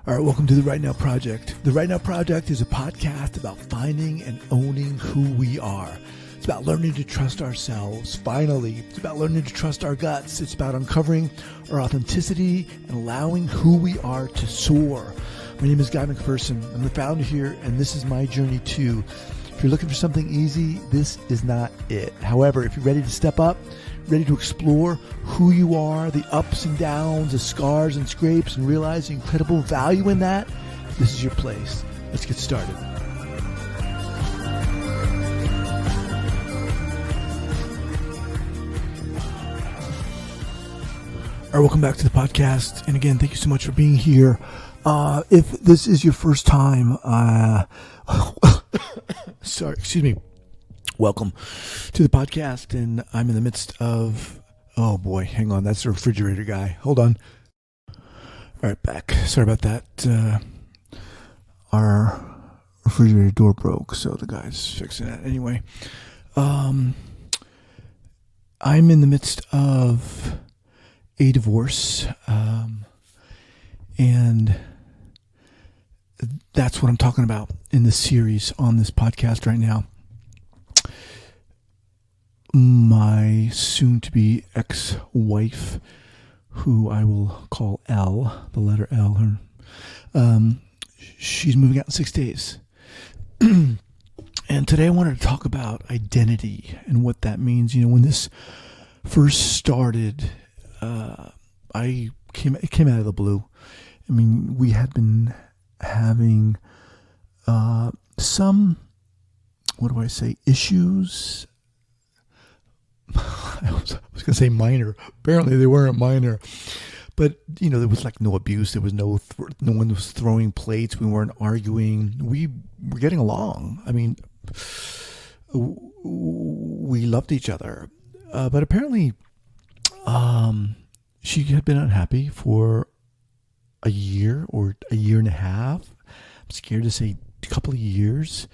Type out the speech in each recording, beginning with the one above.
All right, welcome to the Right Now Project. The Right Now Project is a podcast about finding and owning who we are. It's about learning to trust ourselves, finally. It's about learning to trust our guts. It's about uncovering our authenticity and allowing who we are to soar. My name is Guy McPherson. I'm the founder here, and this is my journey too. If you're looking for something easy, this is not it. However, if you're ready to step up, ready to explore who you are, the ups and downs, the scars and scrapes, and realize the incredible value in that, this is your place. Let's get started. All right, welcome back to the podcast. And again, thank you so much for being here. If this is your first time, welcome to the podcast. And I'm in the midst of, oh boy, hang on. That's the refrigerator guy. Hold on. All right, back. Sorry about that. Our refrigerator door broke, so the guy's fixing that. Anyway, I'm in the midst of a divorce, and that's what I'm talking about in this series on this podcast right now. My soon-to-be ex-wife, who I will call L, the letter L, she's moving out in 6 days. And today I wanted to talk about identity and what that means. You know, when this first started, it came out of the blue. I mean, we had been having some, issues. I was going to say minor. Apparently they weren't minor. But, you know, there was like no abuse. There was no one was throwing plates. We weren't arguing. We were getting along. I mean, we loved each other. But apparently, she had been unhappy for a year or a year and a half. I'm scared to say a couple of years.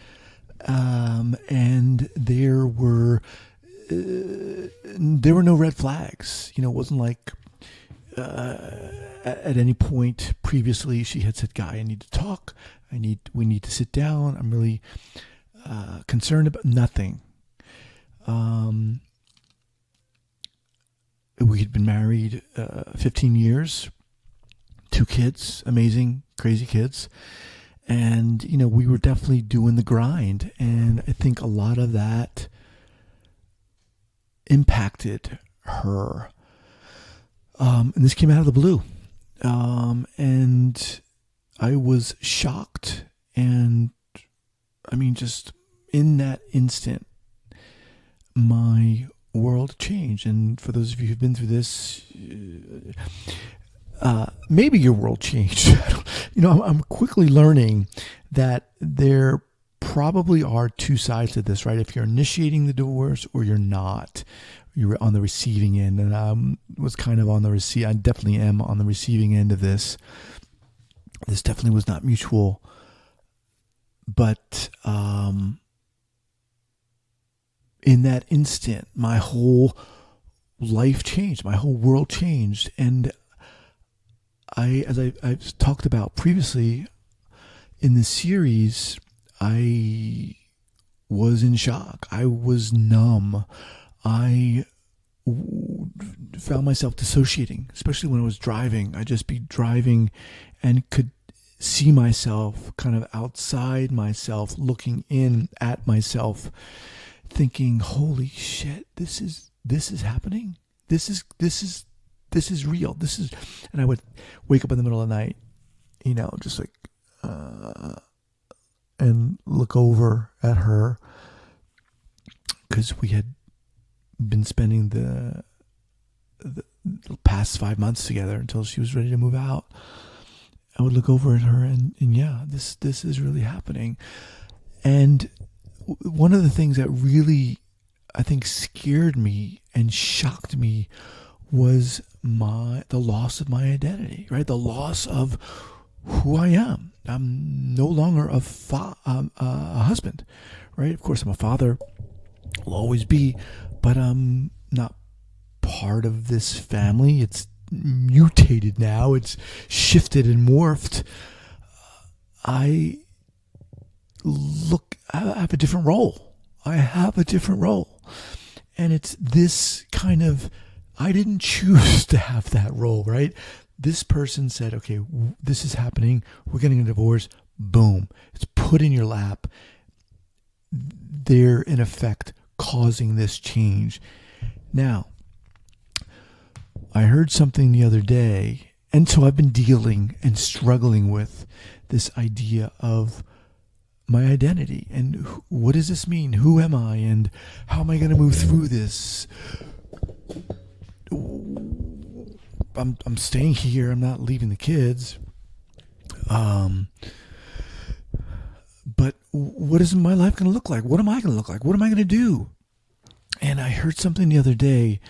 And there were no red flags. You know, it wasn't like at any point previously she had said, "Guy, I need to talk. We need to sit down. I'm really concerned about nothing." We had been married 15 years, 2 kids, amazing, crazy kids. And, you know, we were definitely doing the grind. And I think a lot of that impacted her. And this came out of the blue. And I was shocked. And, I mean, just in that instant, my world changed. And for those of you who've been through this, maybe your world changed. You know, I'm quickly learning that there probably are 2 sides to this, right? If you're initiating the divorce or you're not, you're on the receiving end. And I was kind of on the I definitely am on the receiving end of this. This definitely was not mutual, but in that instant, my whole life changed. My whole world changed. And as I've talked about previously in this series, I was in shock. I was numb. I found myself dissociating, especially when I was driving. I'd just be driving and could see myself kind of outside myself, looking in at myself, thinking, "Holy shit, this is happening. This is real. And I would wake up in the middle of the night, you know, just like, and look over at her, because we had been spending the past 5 months together until she was ready to move out. I would look over at her and yeah, this is really happening. And one of the things that really, I think, scared me and shocked me was the loss of my identity, right? The loss of who I am. I'm no longer a husband, right? Of course, I'm a father, will always be, but I'm not part of this family. It's mutated now. It's shifted and morphed. I have a different role. I have a different role. And it's this kind of, I didn't choose to have that role, right? This person said, okay, this is happening. We're getting a divorce. Boom. It's put in your lap. They're, in effect, causing this change. Now, I heard something the other day, and so I've been dealing and struggling with this idea of my identity and what does this mean? Who am I? And how am I going to move through this? I'm staying here. I'm not leaving the kids. But what is my life going to look like? What am I going to look like? What am I going to do? And I heard something the other day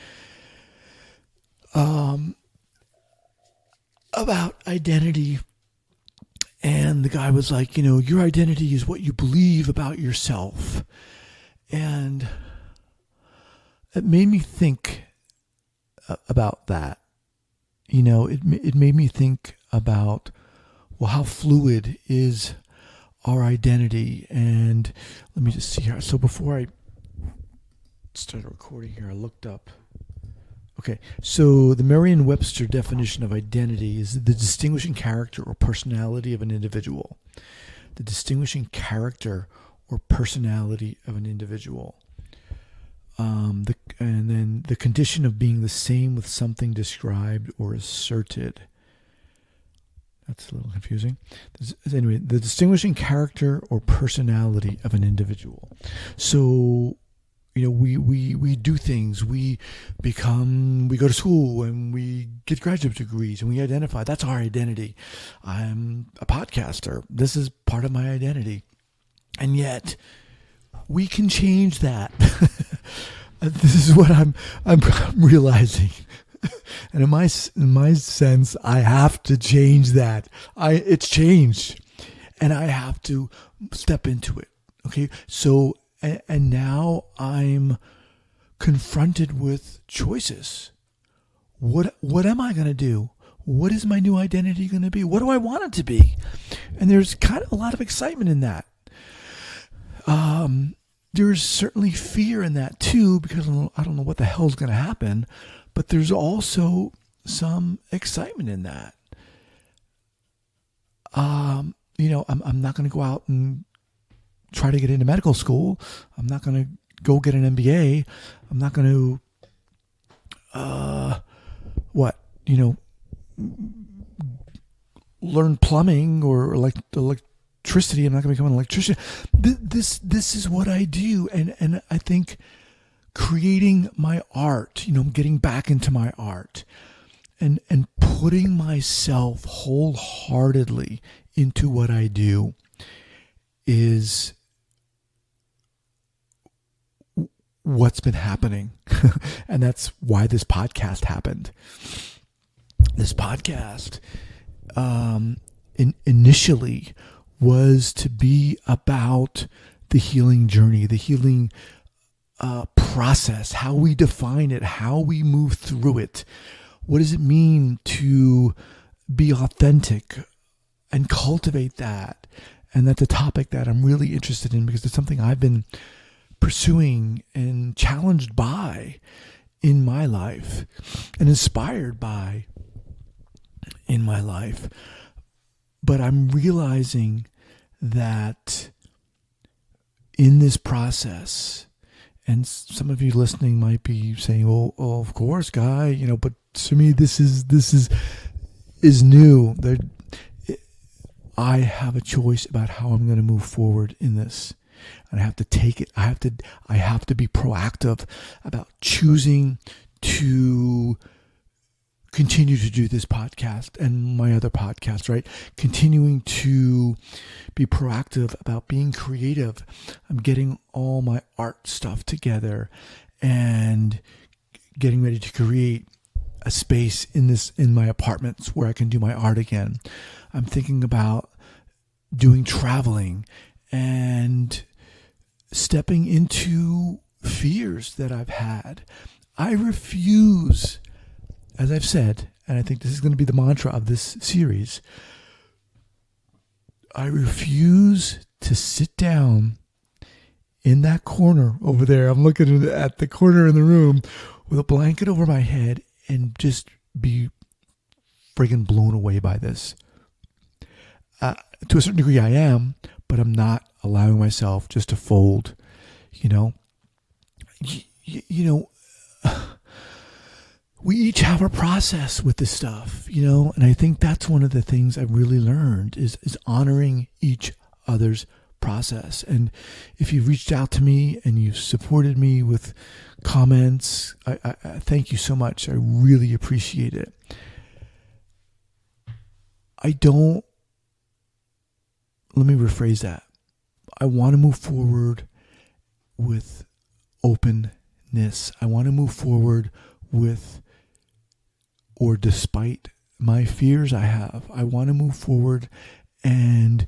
about identity. And the guy was like, your identity is what you believe about yourself. And it made me think about that. It made me think about, well, how fluid is our identity? And let me just see here. So before I started recording here, I looked up. Okay, so the Merriam-Webster definition of identity is the distinguishing character or personality of an individual. The distinguishing character or personality of an individual. And then the condition of being the same with something described or asserted. That's a little confusing. Anyway, the distinguishing character or personality of an individual. So, we do things. We go to school and we get graduate degrees and we identify. That's our identity. I'm a podcaster. This is part of my identity. And yet, we can change that. This is what I'm realizing. And in my sense, I have to change that. It's changed, and I have to step into it. Okay, so and now I'm confronted with choices. What am I going to do? What is my new identity going to be? What do I want it to be? And there's kind of a lot of excitement in that. There's certainly fear in that too, because I don't know what the hell's going to happen. But there's also some excitement in that. I'm not going to go out and try to get into medical school. I'm not going to go get an MBA. I'm not going to, learn plumbing or electricity. I'm not going to become an electrician. This is what I do, and I think creating my art, getting back into my art and putting myself wholeheartedly into what I do is what's been happening. And that's why this podcast happened. This podcast initially was to be about the healing journey, the healing process, how we define it, how we move through it. What does it mean to be authentic and cultivate that? And that's a topic that I'm really interested in because it's something I've been pursuing and challenged by in my life and inspired by in my life. But I'm realizing that in this process, and some of you listening might be saying, "Oh, of course, Guy," but to me, this is new. I have a choice about how I'm going to move forward in this, and I have to take it. I have to be proactive about choosing to continue to do this podcast and my other podcasts, right? Continuing to be proactive about being creative. I'm getting all my art stuff together and getting ready to create a space in my apartments where I can do my art again. I'm thinking about doing traveling and stepping into fears that I've had. I refuse, as I've said, and I think this is going to be the mantra of this series, I refuse to sit down in that corner over there. I'm looking at the corner in the room with a blanket over my head and just be friggin' blown away by this. To a certain degree I am, but I'm not allowing myself just to fold, you know. We each have our process with this stuff, and I think that's one of the things I've really learned is honoring each other's process. And if you've reached out to me and you've supported me with comments, I thank you so much. I really appreciate it. Let me rephrase that. I want to move forward with openness. I want to move forward despite my fears I want to move forward and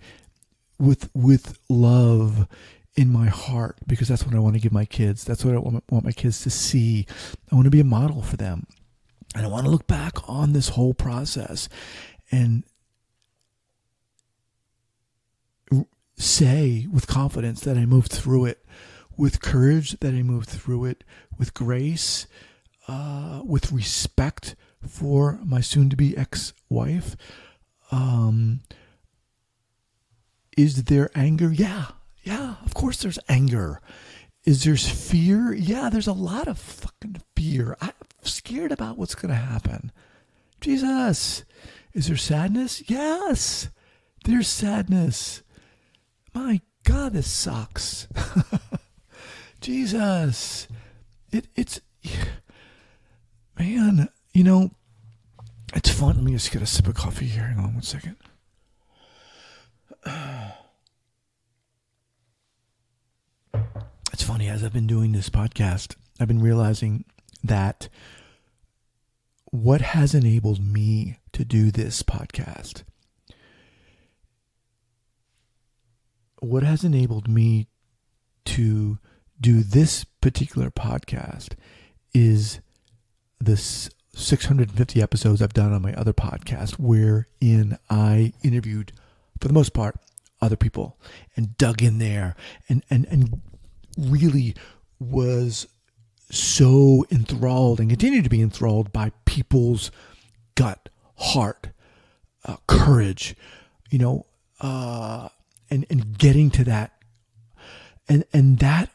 with love in my heart, because that's what I want to give my kids. That's what I want my kids to see. I want to be a model for them. And I want to look back on this whole process and say with confidence that I moved through it, with courage that I moved through it, with grace, with respect for my soon-to-be ex-wife. Is there anger? Yeah, of course there's anger. Is there fear? Yeah, there's a lot of fucking fear. I'm scared about what's going to happen. Jesus. Is there sadness? Yes, there's sadness. My God, this sucks. Jesus. It's, man, it's fun. Let me just get a sip of coffee here. Hang on one second. It's funny, as I've been doing this podcast, I've been realizing that what has enabled me to do this podcast, what has enabled me to do this particular podcast is the 650 episodes I've done on my other podcast, wherein I interviewed, for the most part, other people and dug in there and really was so enthralled and continue to be enthralled by people's gut, heart, courage, and getting to that. And that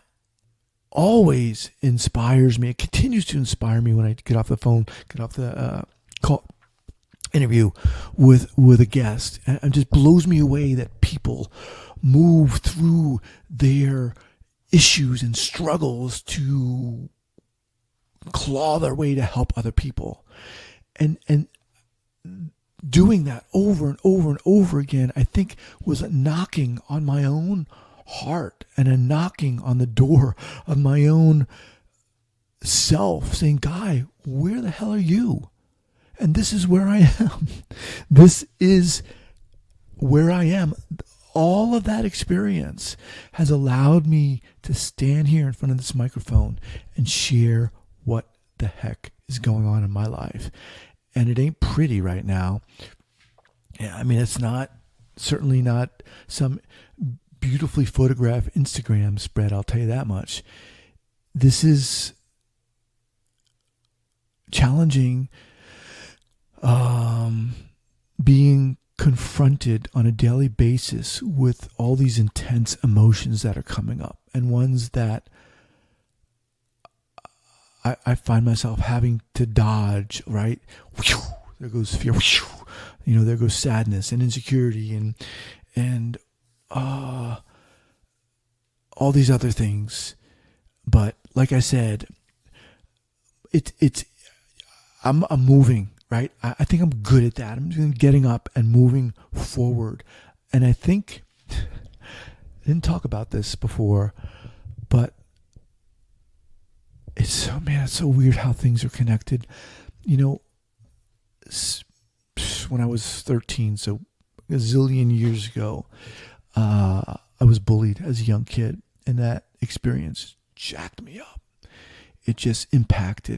always inspires me. It continues to inspire me when I get off the phone, get off the call interview with a guest. And it just blows me away that people move through their issues and struggles to claw their way to help other people. And doing that over and over and over again, I think was a knocking on my own heart and a knocking on the door of my own self, saying, Guy, where the hell are you? And this is where I am. This is where I am. All of that experience has allowed me to stand here in front of this microphone and share what the heck is going on in my life. And it ain't pretty right now. I mean, it's certainly not some beautifully photographed Instagram spread, I'll tell you that much. This is challenging, being confronted on a daily basis with all these intense emotions that are coming up, and ones that I find myself having to dodge, right? There goes fear. There goes sadness and insecurity and all these other things. But like I said, I'm moving, right? I think I'm good at that. I'm getting up and moving forward. And I think, I didn't talk about this before, but it's so weird how things are connected. When I was 13, so a zillion years ago, I was bullied as a young kid, and that experience jacked me up. It just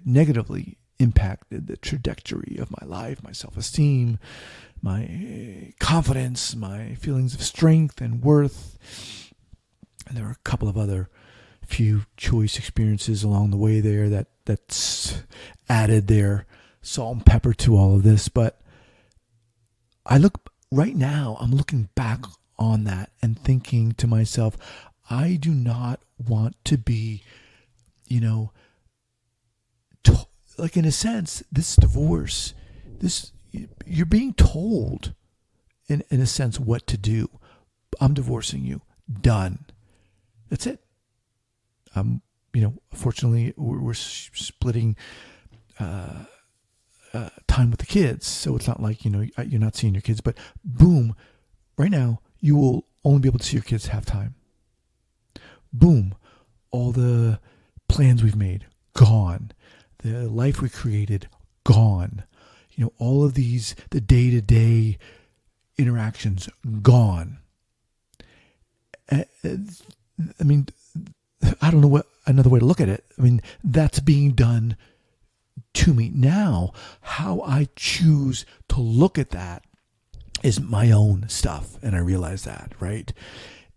negatively impacted the trajectory of my life, my self-esteem, my confidence, my feelings of strength and worth. And there were a couple of other few choice experiences along the way there that's added their salt and pepper to all of this. But I'm looking back on that and thinking to myself, I do not want to be, like in a sense, this divorce, you're being told in a sense what to do. I'm divorcing you. Done. That's it. Fortunately, we're splitting time with the kids, so it's not like you're not seeing your kids. But boom, right now you will only be able to see your kids half time. Boom, all the plans we've made gone, the life we created gone. All of these, the day-to-day interactions gone. I mean, I don't know what another way to look at it. I mean, that's being done to me. Now, how I choose to look at that is my own stuff. And I realize that, right?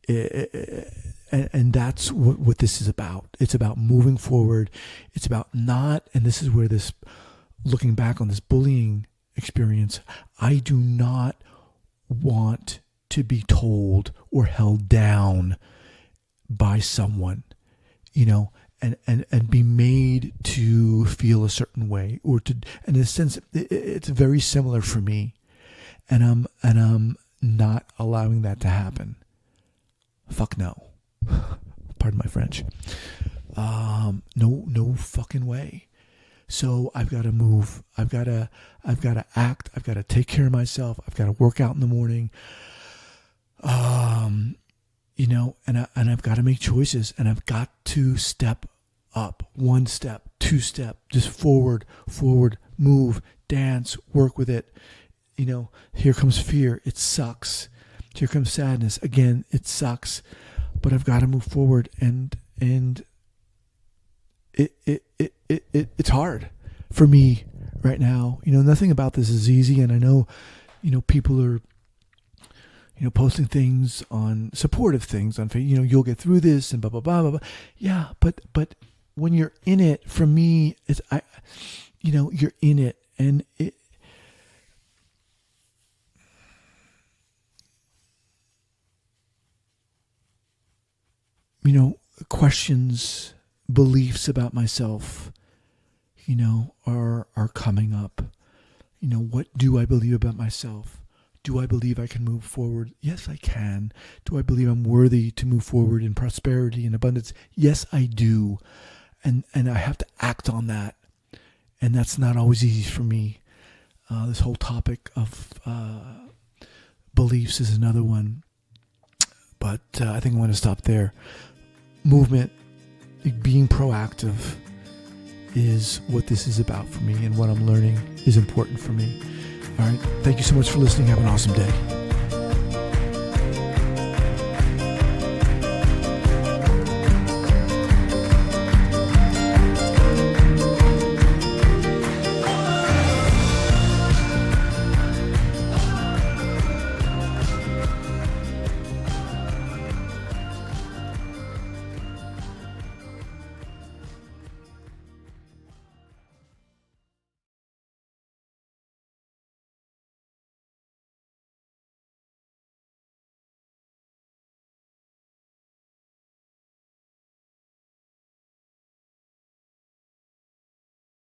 And that's what this is about. It's about moving forward. It's about not, and this is where this, looking back on this bullying experience, I do not want to be told or held down by someone, and be made to feel a certain way, or to, and in a sense, it's very similar for me, and I'm not allowing that to happen. Fuck no. Pardon my French. No fucking way. So I've got to move. I've got to act. I've got to take care of myself. I've got to work out in the morning. And I've got to make choices, and I've got to step up, 1 step, 2 step, just forward, move, dance, work with it. Here comes fear. It sucks. Here comes sadness. Again, it sucks, but I've got to move forward, and it's hard for me right now. Nothing about this is easy, and I know, people are, posting things on supportive things on Facebook, you'll get through this and blah, blah, blah, blah, blah. Yeah. But when you're in it, for me, you're in it, and questions, beliefs about myself, are coming up. What do I believe about myself? Do I believe I can move forward? Yes, I can. Do I believe I'm worthy to move forward in prosperity and abundance? Yes, I do. And I have to act on that. And that's not always easy for me. This whole topic of beliefs is another one. But I think I'm going to stop there. Movement, being proactive, is what this is about for me, and what I'm learning is important for me. All right. Thank you so much for listening. Have an awesome day.